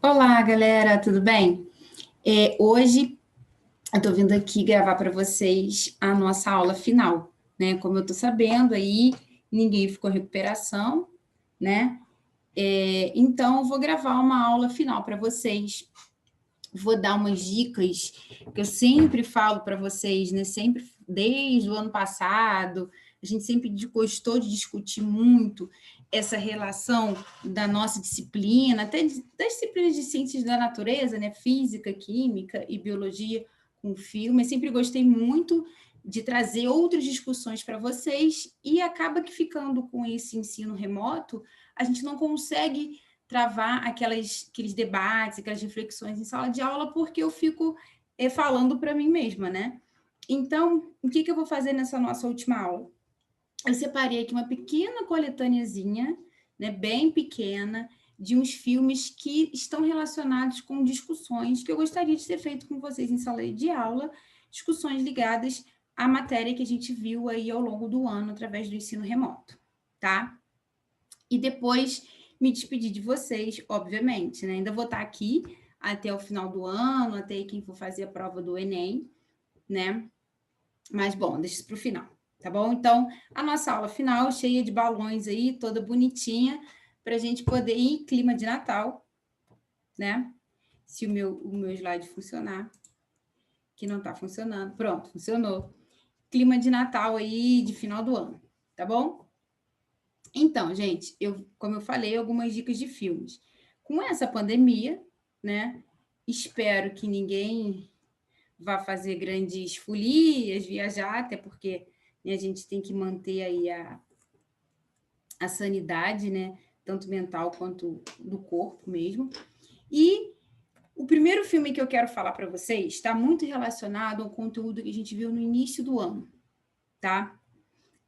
Olá, galera, tudo bem? Hoje eu estou vindo aqui gravar para vocês a nossa aula final, né? Como eu estou sabendo aí, ninguém ficou em recuperação, né? Então, eu vou gravar uma aula final para vocês. Vou dar umas dicas que eu sempre falo para vocês, né? Sempre, desde o ano passado, a gente sempre gostou de discutir muito essa relação da nossa disciplina, até das disciplinas de ciências da natureza, né? Física, química e biologia com filme. Eu sempre gostei muito de trazer outras discussões para vocês e acaba que ficando com esse ensino remoto, a gente não consegue travar aqueles debates, aquelas reflexões em sala de aula, porque eu fico falando para mim mesma, né? Então, o que eu vou fazer nessa nossa última aula? Eu separei aqui uma pequena coletâneazinha, né, bem pequena, de uns filmes que estão relacionados com discussões que eu gostaria de ter feito com vocês em sala de aula, discussões ligadas à matéria que a gente viu aí ao longo do ano através do ensino remoto, tá? E depois me despedir de vocês, obviamente, né? Ainda vou estar aqui até o final do ano, até quem for fazer a prova do Enem, né? Mas, bom, deixa isso para o final, tá bom? Então, a nossa aula final, cheia de balões aí, toda bonitinha, para a gente poder ir em clima de Natal, né? Se o meu slide funcionar, que não está funcionando. Pronto, funcionou. Clima de Natal aí, de final do ano, tá bom? Então, gente, como eu falei, algumas dicas de filmes. Com essa pandemia, né? Espero que ninguém vá fazer grandes folias, viajar, até porque, né, a gente tem que manter aí a sanidade, né? Tanto mental quanto do corpo mesmo. E o primeiro filme que eu quero falar para vocês está muito relacionado ao conteúdo que a gente viu no início do ano, tá?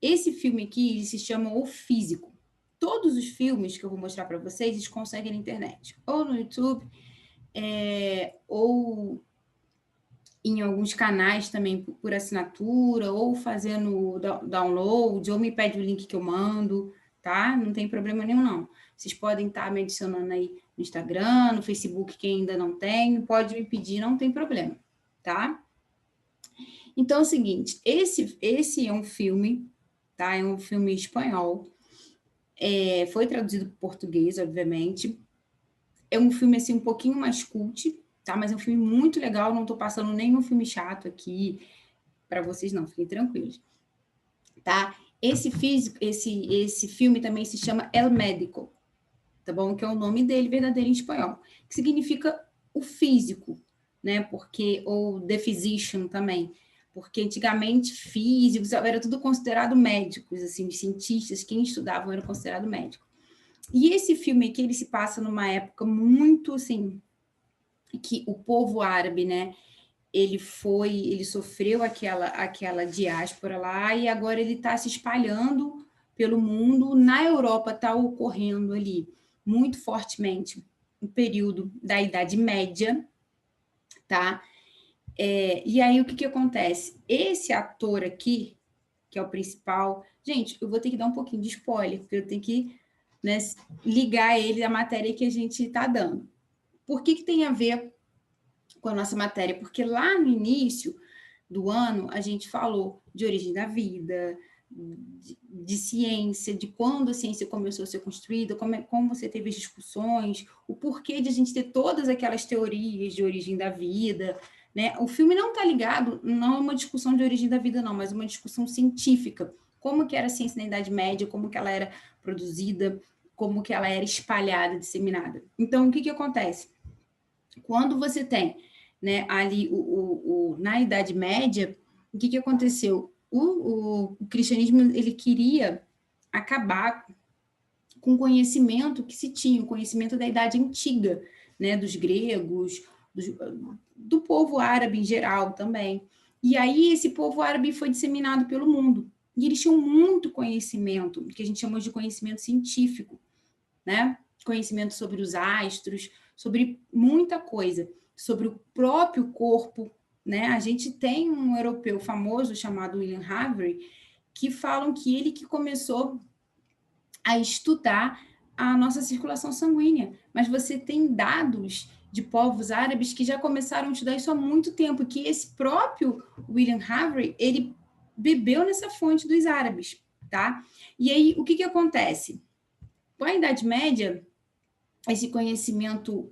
Esse filme aqui ele se chama O Físico. Todos os filmes que eu vou mostrar para vocês, eles conseguem na internet, ou no YouTube, ou em alguns canais também por assinatura, ou fazendo download, ou me pede o link que eu mando, tá? Não tem problema nenhum, não. Vocês podem estar me adicionando aí no Instagram, no Facebook, quem ainda não tem, pode me pedir, não tem problema, tá? Então é o seguinte, esse é um filme, tá? É um filme espanhol, foi traduzido para português, obviamente. É um filme assim um pouquinho mais cult, tá? Mas é um filme muito legal, não estou passando nenhum filme chato aqui para vocês não, fiquem tranquilos, tá? Esse filme também se chama El Médico, tá bom? Que é o nome dele verdadeiro em espanhol, que significa o físico, né? Porque ou the physician também, porque antigamente físicos era tudo considerado médicos, assim, os cientistas, quem estudavam era considerado médico. E esse filme aqui ele se passa numa época muito assim que o povo árabe, né? Ele sofreu aquela diáspora lá e agora ele está se espalhando pelo mundo. Na Europa está ocorrendo ali muito fortemente o período da Idade Média, tá? E aí o que acontece? Esse ator aqui, que é o principal, gente, eu vou ter que dar um pouquinho de spoiler, porque eu tenho que, né, ligar ele à matéria que a gente está dando. Por que tem a ver com a nossa matéria? Porque lá no início do ano, a gente falou de origem da vida, de ciência, de quando a ciência começou a ser construída, como você teve as discussões, o porquê de a gente ter todas aquelas teorias de origem da vida, né? O filme não está ligado, não é uma discussão de origem da vida, não, mas uma discussão científica. Como que era a ciência na Idade Média, como que ela era produzida, como que ela era espalhada, disseminada. Então, o que acontece? Quando você tem, né, ali na Idade Média, o que aconteceu? O cristianismo ele queria acabar com o conhecimento que se tinha, o conhecimento da Idade Antiga, né, dos gregos, do povo árabe em geral também. E aí esse povo árabe foi disseminado pelo mundo. E eles tinham muito conhecimento, que a gente chama de conhecimento científico, né? Conhecimento sobre os astros, sobre muita coisa, sobre o próprio corpo, né? A gente tem um europeu famoso chamado William Harvey, que falam que ele que começou a estudar a nossa circulação sanguínea. Mas você tem dados de povos árabes que já começaram a estudar isso há muito tempo, que esse próprio William Harvey, ele bebeu nessa fonte dos árabes, tá? E aí, o que acontece? Com a Idade Média, esse conhecimento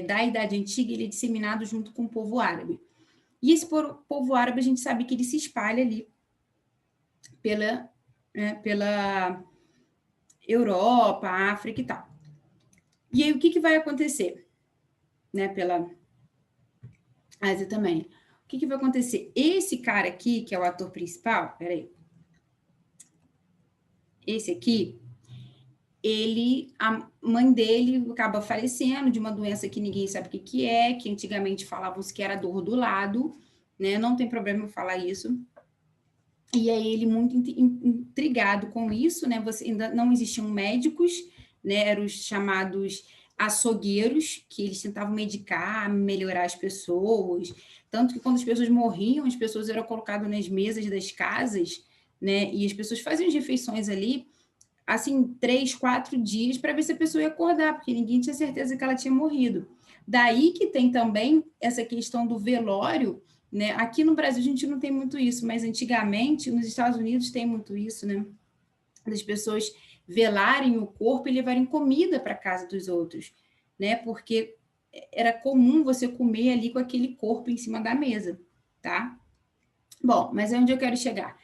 da Idade Antiga, ele é disseminado junto com o povo árabe. E esse povo árabe, a gente sabe que ele se espalha ali pela Europa, África e tal. E aí, o que vai acontecer? Pela Ásia também. O que vai acontecer? Esse cara aqui, que é o ator principal, peraí. Esse aqui, a mãe dele acaba falecendo de uma doença que ninguém sabe o que é, que antigamente falavam-se que era dor do lado, né? Não tem problema eu falar isso. E aí ele muito intrigado com isso, né? Ainda não existiam médicos, né? Eram os chamados açougueiros, que eles tentavam medicar, melhorar as pessoas, tanto que quando as pessoas morriam, as pessoas eram colocadas nas mesas das casas, né? E as pessoas faziam as refeições ali, assim, 3, 4 dias para ver se a pessoa ia acordar, porque ninguém tinha certeza que ela tinha morrido. Daí que tem também essa questão do velório, né? Aqui no Brasil a gente não tem muito isso, mas antigamente nos Estados Unidos tem muito isso, né? Das pessoas velarem o corpo e levarem comida para casa dos outros, né? Porque era comum você comer ali com aquele corpo em cima da mesa, tá? Bom, mas é onde eu quero chegar.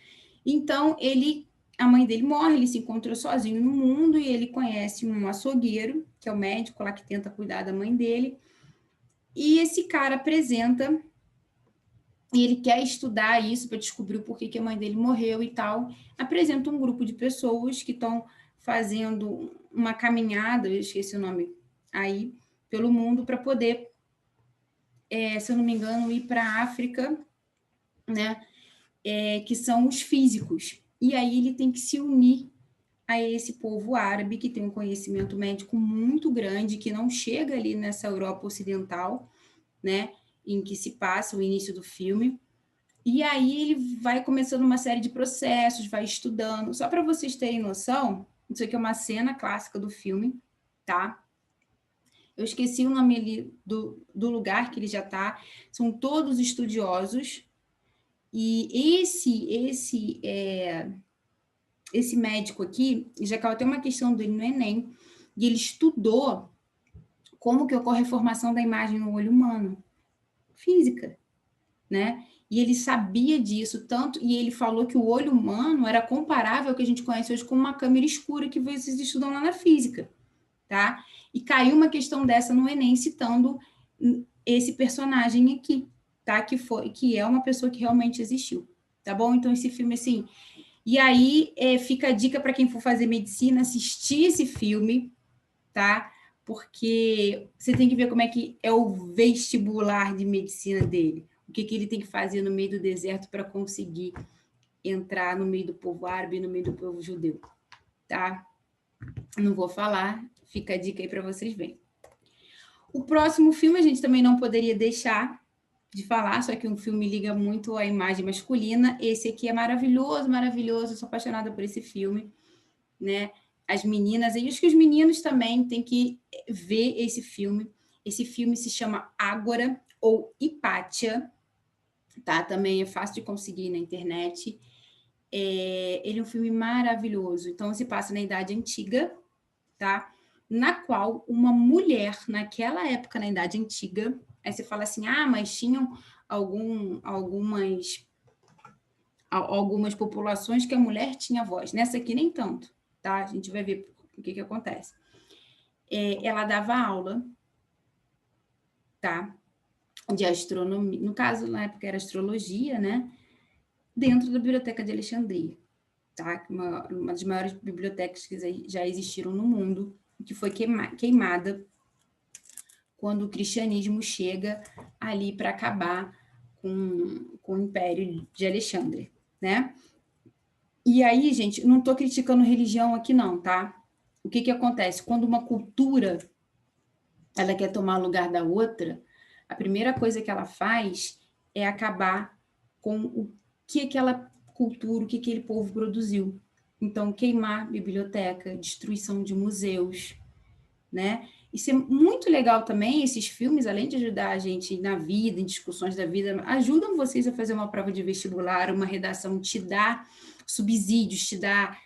Então, a mãe dele morre, ele se encontrou sozinho no mundo e ele conhece um açougueiro, que é o médico lá que tenta cuidar da mãe dele. E esse cara apresenta, e ele quer estudar isso para descobrir o porquê que a mãe dele morreu e tal. Apresenta um grupo de pessoas que estão fazendo uma caminhada, eu esqueci o nome aí, pelo mundo para poder, se eu não me engano, ir para a África, né? Que são os físicos. E aí ele tem que se unir a esse povo árabe que tem um conhecimento médico muito grande, que não chega ali nessa Europa Ocidental, né, em que se passa o início do filme. E aí ele vai começando uma série de processos, vai estudando. Só para vocês terem noção, isso aqui é uma cena clássica do filme, tá? Eu esqueci o nome ali do lugar que ele já está. São todos estudiosos. E esse médico aqui, já caiu até uma questão dele no Enem, e ele estudou como que ocorre a formação da imagem no olho humano. Física, né? E ele sabia disso tanto, e ele falou que o olho humano era comparável ao que a gente conhece hoje com uma câmera escura que vocês estudam lá na física, tá? E caiu uma questão dessa no Enem, citando esse personagem aqui, tá? Que é uma pessoa que realmente existiu, tá bom? Então, esse filme, assim... E aí, fica a dica para quem for fazer medicina, assistir esse filme, tá? Porque você tem que ver como é que é o vestibular de medicina dele. O que ele tem que fazer no meio do deserto para conseguir entrar no meio do povo árabe e no meio do povo judeu, tá? Não vou falar, fica a dica aí para vocês verem. O próximo filme a gente também não poderia deixar de falar, só que um filme liga muito à imagem masculina. Esse aqui é maravilhoso, maravilhoso, eu sou apaixonada por esse filme, né? As meninas, e acho que os meninos também têm que ver esse filme. Esse filme se chama Ágora, ou Hipátia, tá? Também é fácil de conseguir na internet. Ele é um filme maravilhoso. Então, se passa na Idade Antiga, tá? Na qual uma mulher, naquela época, na Idade Antiga, aí você fala assim, mas tinham algumas populações que a mulher tinha voz. Nessa aqui, nem tanto, tá? A gente vai ver o que acontece. Ela dava aula, tá? De astronomia, no caso, na época era astrologia, né? Dentro da Biblioteca de Alexandria, tá? Uma das maiores bibliotecas que já existiram no mundo, que foi queimada quando o cristianismo chega ali para acabar com o Império de Alexandre, né? E aí, gente, não estou criticando religião aqui não, tá? O que acontece? Quando uma cultura ela quer tomar o lugar da outra, a primeira coisa que ela faz é acabar com o que aquela cultura, o que aquele povo produziu, Então, queimar biblioteca, destruição de museus, né? Isso é muito legal também, esses filmes, além de ajudar a gente na vida, em discussões da vida, ajudam vocês a fazer uma prova de vestibular, uma redação, te dá subsídios, te dá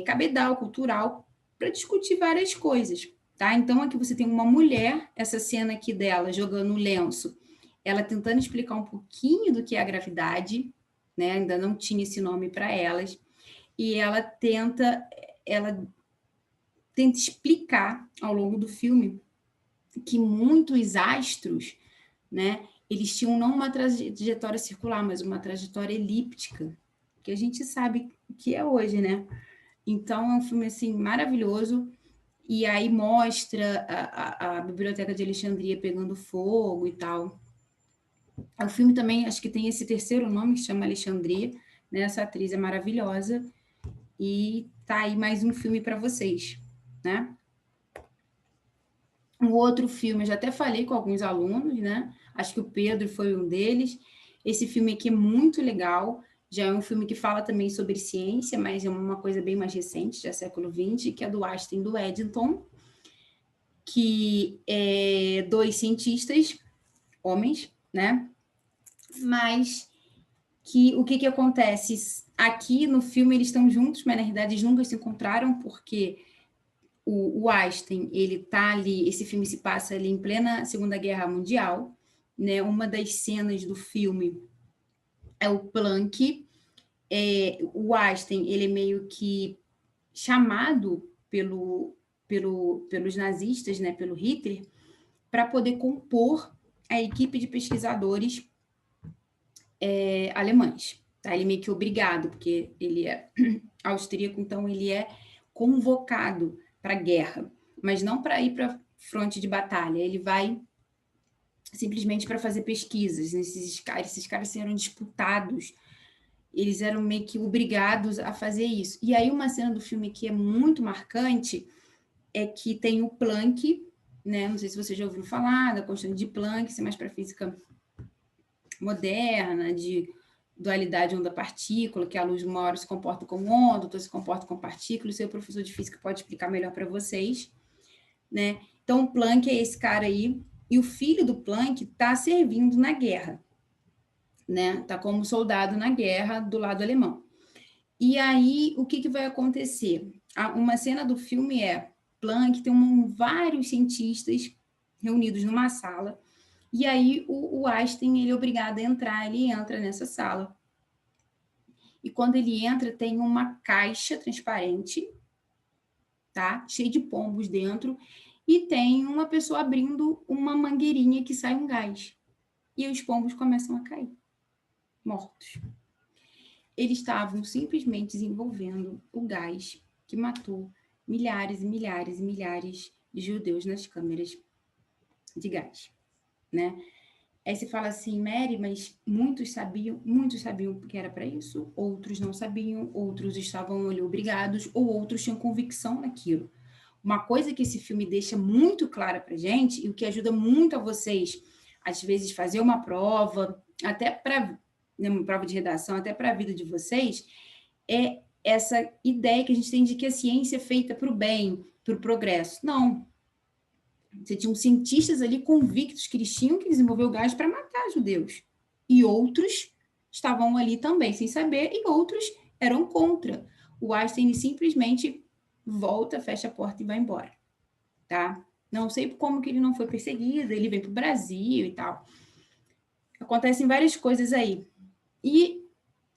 cabedal cultural para discutir várias coisas, tá? Então, aqui você tem uma mulher, essa cena aqui dela jogando o lenço, ela tentando explicar um pouquinho do que é a gravidade, né? Ainda não tinha esse nome para elas, e ela tenta explicar ao longo do filme que muitos astros, né, eles tinham não uma trajetória circular, mas uma trajetória elíptica, que a gente sabe que é hoje, né? Então é um filme assim maravilhoso. E aí mostra a Biblioteca de Alexandria pegando fogo e tal. O filme também, acho que tem esse terceiro nome, que se chama Alexandria, né? Essa atriz é maravilhosa. E tá aí mais um filme para vocês, né? Um outro filme, eu já até falei com alguns alunos, né? Acho que o Pedro foi um deles. Esse filme aqui é muito legal. Já é um filme que fala também sobre ciência, mas é uma coisa bem mais recente, já século XX, que é do Einstein e do Eddington, que é dois cientistas, homens, né? Mas que o que acontece? Aqui no filme eles estão juntos, mas na realidade eles nunca se encontraram, porque o Einstein, ele tá ali, esse filme se passa ali em plena Segunda Guerra Mundial, né? Uma das cenas do filme é o Planck. O Einstein, ele é meio que chamado pelos nazistas, né? Pelo Hitler, para poder compor a equipe de pesquisadores alemães. Tá? Ele é meio que obrigado, porque ele é austríaco, então ele é convocado para a guerra, mas não para ir para fronte de batalha. Ele vai simplesmente para fazer pesquisas. Esses caras eram disputados, eles eram meio que obrigados a fazer isso. E aí uma cena do filme que é muito marcante é que tem o Planck, né? Não sei se você já ouviu falar da constante de Planck, isso é mais para física moderna, de dualidade onda-partícula, que a luz uma hora se comporta como onda, outra se comporta como partícula. O seu professor de física pode explicar melhor para vocês, né? Então, o Planck é esse cara aí, e o filho do Planck está servindo na guerra, né? Está como soldado na guerra do lado alemão. E aí, o que vai acontecer? Uma cena do filme é Planck tem vários cientistas reunidos numa sala, e aí o Einstein ele é obrigado a entrar, ele entra nessa sala. E quando ele entra, tem uma caixa transparente, tá? Cheia de pombos dentro, e tem uma pessoa abrindo uma mangueirinha que sai um gás. E os pombos começam a cair, mortos. Eles estavam simplesmente desenvolvendo o gás que matou milhares e milhares e milhares de judeus nas câmeras de gás, né? Aí você fala assim, Mary, mas muitos sabiam que era para isso, outros não sabiam, outros estavam ali obrigados, ou outros tinham convicção naquilo. Uma coisa que esse filme deixa muito clara para gente, e o que ajuda muito a vocês, às vezes, fazer uma prova, até para uma prova de redação, até para a vida de vocês, é essa ideia que a gente tem de que a ciência é feita para o bem, para o progresso. Não, você tinha cientistas ali convictos que eles tinham que desenvolver o gás para matar judeus. E outros estavam ali também sem saber, e outros eram contra. O Einstein simplesmente volta, fecha a porta e vai embora. Tá? Não sei como que ele não foi perseguido, ele vem para o Brasil e tal. Acontecem várias coisas aí. E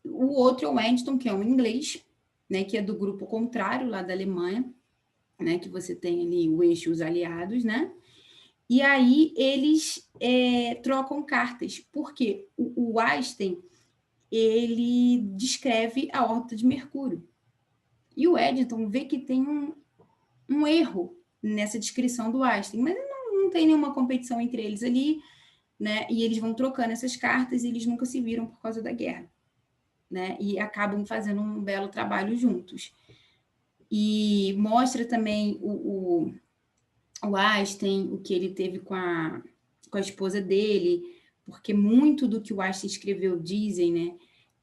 o outro é o Eddington, que é um inglês, né, que é do grupo contrário lá da Alemanha, né, que você tem ali o eixo e os aliados, né? E aí eles trocam cartas, porque o Einstein ele descreve a órbita de Mercúrio. E o Eddington vê que tem um erro nessa descrição do Einstein, mas não tem nenhuma competição entre eles ali, né? E eles vão trocando essas cartas e eles nunca se viram por causa da guerra, né? E acabam fazendo um belo trabalho juntos. E mostra também o Einstein, o que ele teve com a esposa dele, porque muito do que o Einstein escreveu dizem, né,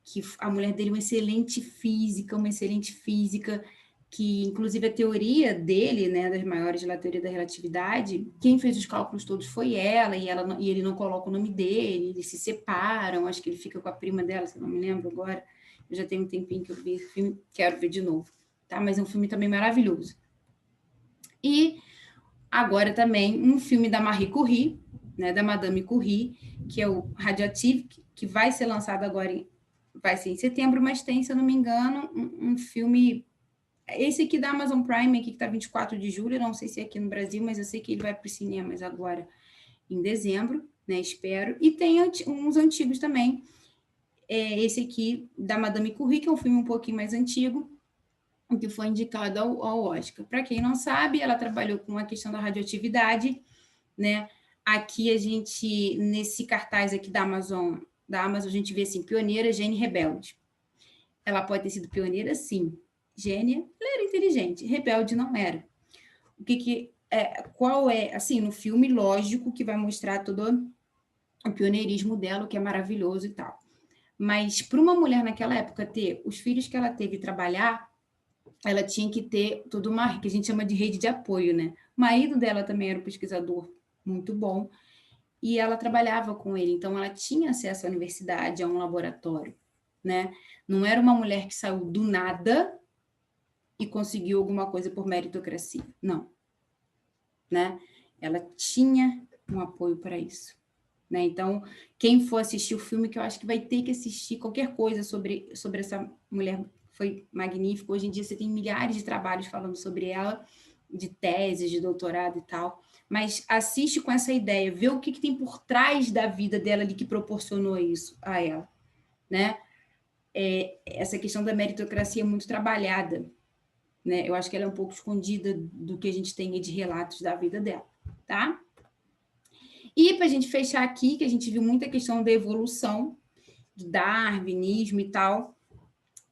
que a mulher dele é uma excelente física, que inclusive a teoria dele, né, das maiores da teoria da relatividade, quem fez os cálculos todos foi ela, e ele não coloca o nome dele, eles se separam, acho que ele fica com a prima dela, se eu não me lembro agora, eu já tenho um tempinho que eu vi esse filme, quero ver de novo, tá? Mas é um filme também maravilhoso. E agora também um filme da Marie Curie, né, da Madame Curie, que é o Radioactive, que vai ser lançado agora, vai ser em setembro, mas tem, se eu não me engano, um filme, esse aqui da Amazon Prime, aqui que está 24 de julho, não sei se é aqui no Brasil, mas eu sei que ele vai para os cinemas agora em dezembro, né, espero. E tem uns antigos também, esse aqui da Madame Curie, que é um filme um pouquinho mais antigo, que foi indicado ao Oscar. Para quem não sabe, ela trabalhou com a questão da radioatividade, né? Aqui a gente, nesse cartaz aqui da Amazon, a gente vê assim, pioneira, gênia e rebelde. Ela pode ter sido pioneira, sim. Gênia, ela era inteligente. Rebelde não era. Qual é, assim, no filme, lógico que vai mostrar todo o pioneirismo dela, o que é maravilhoso e tal. Mas para uma mulher naquela época ter os filhos que ela teve e trabalhar, ela tinha que ter toda uma, que a gente chama de rede de apoio, né? O marido dela também era um pesquisador muito bom, e ela trabalhava com ele, então ela tinha acesso à universidade, a um laboratório, né? Não era uma mulher que saiu do nada e conseguiu alguma coisa por meritocracia, não, né? Ela tinha um apoio para isso, né? Então, quem for assistir o filme, que eu acho que vai ter que assistir qualquer coisa sobre essa mulher, foi magnífico. Hoje em dia você tem milhares de trabalhos falando sobre ela, de teses, de doutorado e tal, mas assiste com essa ideia, vê o que tem por trás da vida dela ali que proporcionou isso a ela, né? Essa questão da meritocracia é muito trabalhada, né? Eu acho que ela é um pouco escondida do que a gente tem de relatos da vida dela, tá? E para a gente fechar aqui, que a gente viu muita questão da evolução, do darwinismo e tal,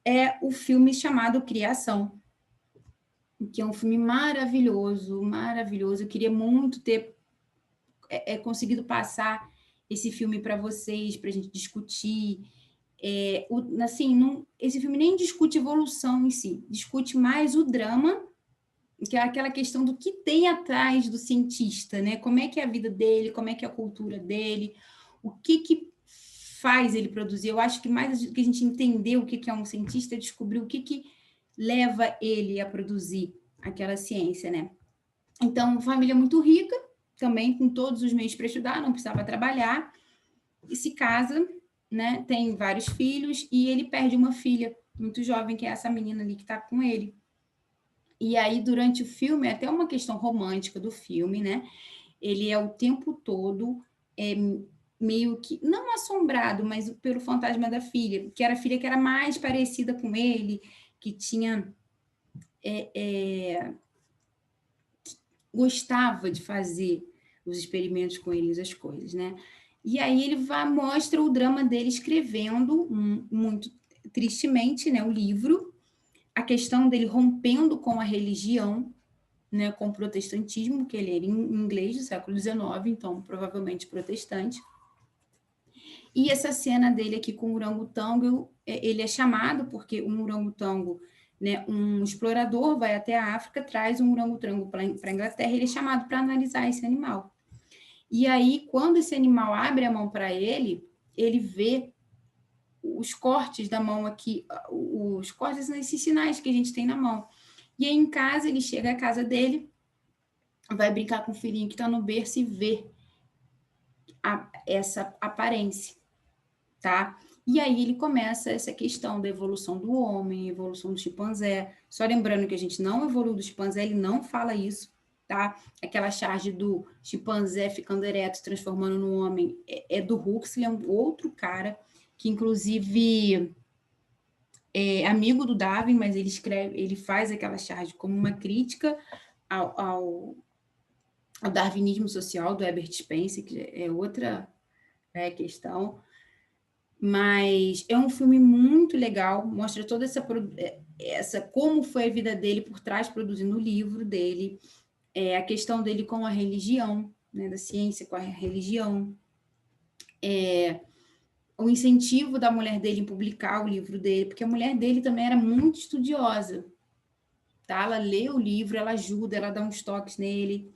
é o filme chamado Criação, que é um filme maravilhoso, maravilhoso. Eu queria muito ter conseguido passar esse filme para vocês, para a gente discutir. Assim, esse filme nem discute evolução em si, discute mais o drama, que é aquela questão do que tem atrás do cientista, né? Como é que é a vida dele, como é que é a cultura dele, o que faz ele produzir. Eu acho que mais do que a gente entender o que é um cientista, é descobrir o que leva ele a produzir aquela ciência, né? Então, família muito rica, também com todos os meios para estudar, não precisava trabalhar, e se casa, né? Tem vários filhos, e ele perde uma filha muito jovem, que é essa menina ali que está com ele. E aí, durante o filme, é até uma questão romântica do filme, né? Ele é o tempo todo meio que, não assombrado, mas pelo fantasma da filha, que era a filha que era mais parecida com ele, que tinha... gostava de fazer os experimentos com eles, as coisas, né? E aí ele mostra o drama dele escrevendo, muito tristemente, né, o livro, a questão dele rompendo com a religião, né, com o protestantismo, que ele era em inglês do século XIX, então provavelmente protestante. E essa cena dele aqui com o orangotango, ele é chamado porque um orangotango, né, um explorador vai até a África, traz um orangotango para a Inglaterra, ele é chamado para analisar esse animal. E aí, quando esse animal abre a mão para ele, ele vê os cortes da mão aqui, os cortes, esses sinais que a gente tem na mão. E aí, em casa, ele chega à casa dele, vai brincar com o filhinho que está no berço e vê essa aparência, tá? E aí ele começa essa questão da evolução do homem, evolução do chimpanzé. Só lembrando que a gente não evoluiu do chimpanzé, ele não fala isso, tá? Aquela charge do chimpanzé ficando ereto, transformando no homem, é do Huxley, é um outro cara que, inclusive, é amigo do Darwin, mas ele faz aquela charge como uma crítica ao darwinismo social do Herbert Spencer, que é outra questão. Mas é um filme muito legal, mostra toda essa como foi a vida dele por trás produzindo o livro dele, a questão dele com a religião, né, da ciência com a religião, o incentivo da mulher dele em publicar o livro dele, porque a mulher dele também era muito estudiosa, tá? Ela lê o livro, ela ajuda, ela dá uns toques nele,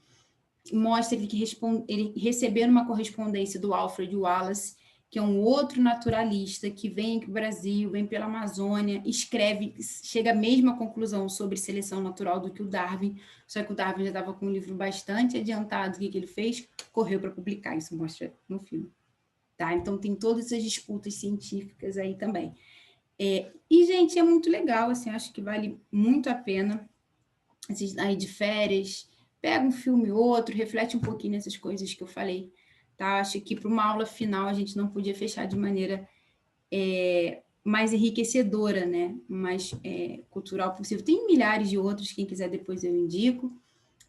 mostra ele que ele recebendo uma correspondência do Alfred Wallace, que é um outro naturalista que vem aqui para o Brasil, vem pela Amazônia, escreve, chega à mesma conclusão sobre seleção natural do que o Darwin, só que o Darwin já estava com um livro bastante adiantado. O que ele fez? Correu para publicar, isso mostra no filme. Tá? Então, tem todas essas disputas científicas aí também. E, gente, é muito legal, assim, acho que vale muito a pena. Aí de férias, pega um filme ou outro, reflete um pouquinho nessas coisas que eu falei. Tá? Acho que para uma aula final a gente não podia fechar de maneira mais enriquecedora, né? Mais cultural possível. Tem milhares de outros, quem quiser depois eu indico.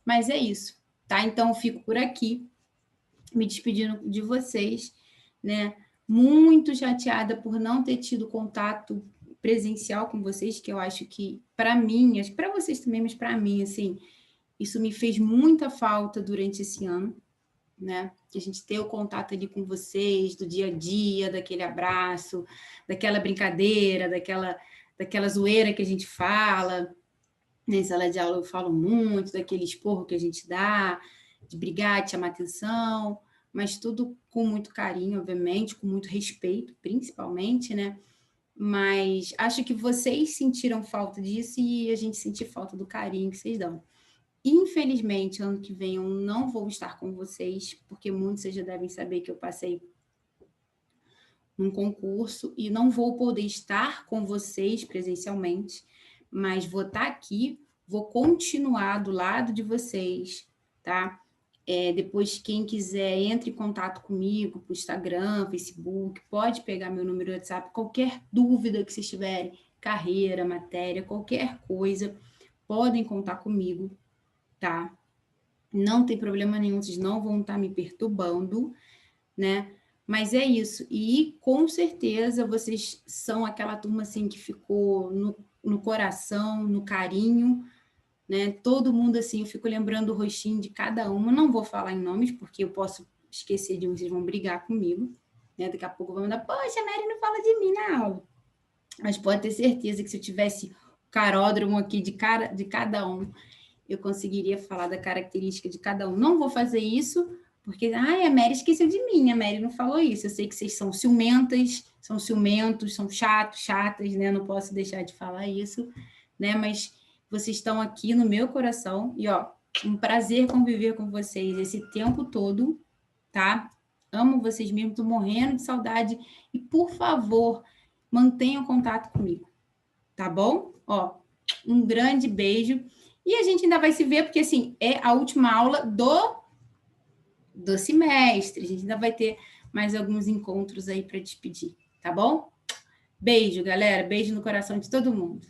Mas é isso, tá? Então, eu fico por aqui, me despedindo de vocês, né? Muito chateada por não ter tido contato presencial com vocês, que eu acho que, para mim, acho que para vocês também, mas para mim, assim, isso me fez muita falta durante esse ano, né? Que a gente ter o contato ali com vocês, do dia a dia, daquele abraço, daquela brincadeira, daquela zoeira que a gente fala. Em sala de aula eu falo muito, daquele esporro que a gente dá, de brigar, de chamar atenção, mas tudo com muito carinho, obviamente, com muito respeito, principalmente, né? Mas acho que vocês sentiram falta disso e a gente sentiu falta do carinho que vocês dão. Infelizmente, ano que vem eu não vou estar com vocês, porque muitos vocês já devem saber que eu passei num concurso e não vou poder estar com vocês presencialmente, mas vou estar aqui, vou continuar do lado de vocês, tá? Depois, quem quiser, entre em contato comigo por Instagram, Facebook, pode pegar meu número de WhatsApp, qualquer dúvida que vocês tiverem, carreira, matéria, qualquer coisa, podem contar comigo, tá? Não tem problema nenhum, vocês não vão estar me perturbando, né? Mas é isso. E com certeza vocês são aquela turma assim que ficou no coração, no carinho, né? Todo mundo assim, eu fico lembrando o rostinho de cada uma. Não vou falar em nomes, porque eu posso esquecer de um, vocês vão brigar comigo, né? Daqui a pouco vão mandar, poxa, a Mary não fala de mim na aula. Mas pode ter certeza que se eu tivesse o caródromo aqui de cada um, eu conseguiria falar da característica de cada um. Não vou fazer isso, porque, a Mary esqueceu de mim, a Mary não falou isso. Eu sei que vocês são ciumentas, são ciumentos, são chatos, chatas, né? Não posso deixar de falar isso, né? Mas vocês estão aqui no meu coração e, ó, um prazer conviver com vocês esse tempo todo, tá? Amo vocês mesmo, tô morrendo de saudade e, por favor, mantenham contato comigo, tá bom? Ó, um grande beijo. E a gente ainda vai se ver, porque, assim, é a última aula do semestre. A gente ainda vai ter mais alguns encontros aí para despedir, tá bom? Beijo, galera. Beijo no coração de todo mundo.